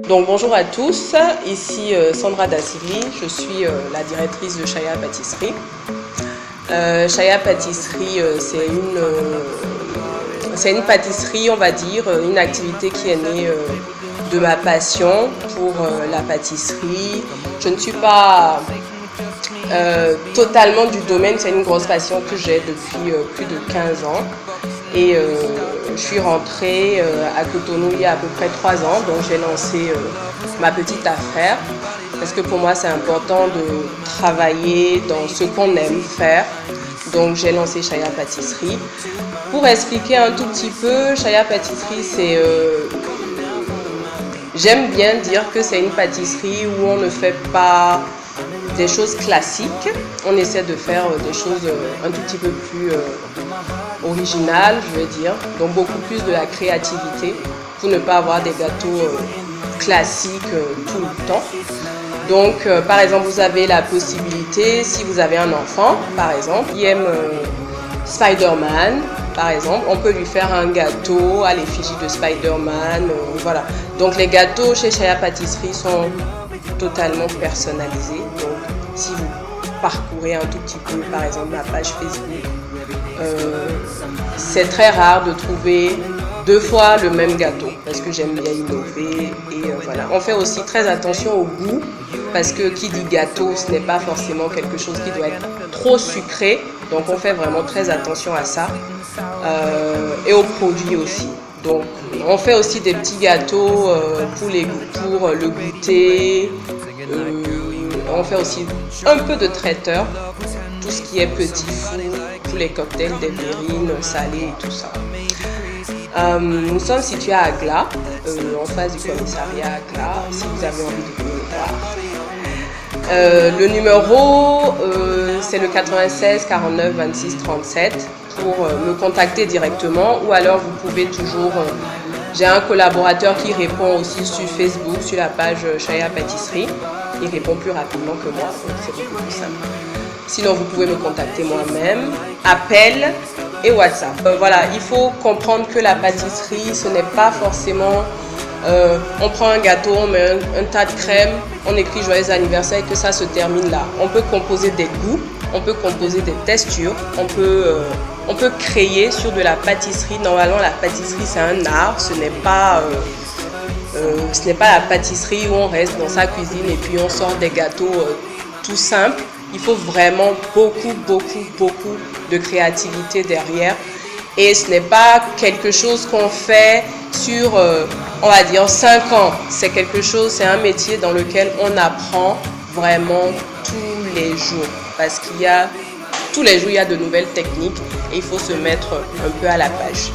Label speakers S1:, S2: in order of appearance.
S1: Donc bonjour à tous, ici Sandra Dassili, je suis la directrice de Chaya Pâtisserie. Chaya Pâtisserie, c'est une pâtisserie, on va dire, une activité qui est née de ma passion pour la pâtisserie. Je ne suis pas totalement du domaine, c'est une grosse passion que j'ai depuis plus de 15 ans. Et je suis rentrée à Cotonou il y a à peu près 3 ans, donc j'ai lancé ma petite affaire. Parce que pour moi c'est important de travailler dans ce qu'on aime faire. Donc j'ai lancé Chaya Pâtisserie. Pour expliquer un tout petit peu, Chaya Pâtisserie c'est... j'aime bien dire que c'est une pâtisserie où on ne fait pas des choses classiques. On essaie de faire des choses un tout petit peu plus originales, je veux dire. Donc beaucoup plus de la créativité pour ne pas avoir des gâteaux classiques tout le temps. Donc par exemple, vous avez la possibilité, si vous avez un enfant, par exemple, qui aime Spider-Man, par exemple, on peut lui faire un gâteau à l'effigie de Spider-Man, voilà. Donc les gâteaux chez Chaya Pâtisserie sont totalement personnalisés. Donc si vous parcourez un tout petit peu, par exemple, ma page Facebook, c'est très rare de trouver 2 fois le même gâteau parce que j'aime bien innover et voilà. On fait aussi très attention au goût parce que qui dit gâteau, ce n'est pas forcément quelque chose qui doit être trop sucré. Donc on fait vraiment très attention à ça et aux produits aussi. Donc on fait aussi des petits gâteaux pour le goûter. On fait aussi un peu de traiteur, tout ce qui est petit four, tous les cocktails, des verrines, salées et tout ça. Nous sommes situés à Agla, en face du commissariat Agla, si vous avez envie de venir voir. Le numéro, c'est le 96 49 26 37 pour me contacter directement, ou alors vous pouvez toujours... j'ai un collaborateur qui répond aussi sur Facebook, sur la page Chaya Pâtisserie. Il répond plus rapidement que moi, donc c'est beaucoup plus simple. Sinon, vous pouvez me contacter moi-même, appel et WhatsApp. Voilà, il faut comprendre que la pâtisserie, ce n'est pas forcément... on prend un gâteau, on met un tas de crème, on écrit joyeux anniversaire et que ça se termine là. On peut composer des goûts, on peut composer des textures, on peut créer sur de la pâtisserie. Normalement, la pâtisserie, c'est un art, ce n'est pas la pâtisserie où on reste dans sa cuisine et puis on sort des gâteaux tout simples. Il faut vraiment beaucoup de créativité derrière. Et ce n'est pas quelque chose qu'on fait sur, on va dire, 5 ans. C'est c'est un métier dans lequel on apprend vraiment tous les jours. Parce qu'il y a, tous les jours, il y a de nouvelles techniques et il faut se mettre un peu à la page.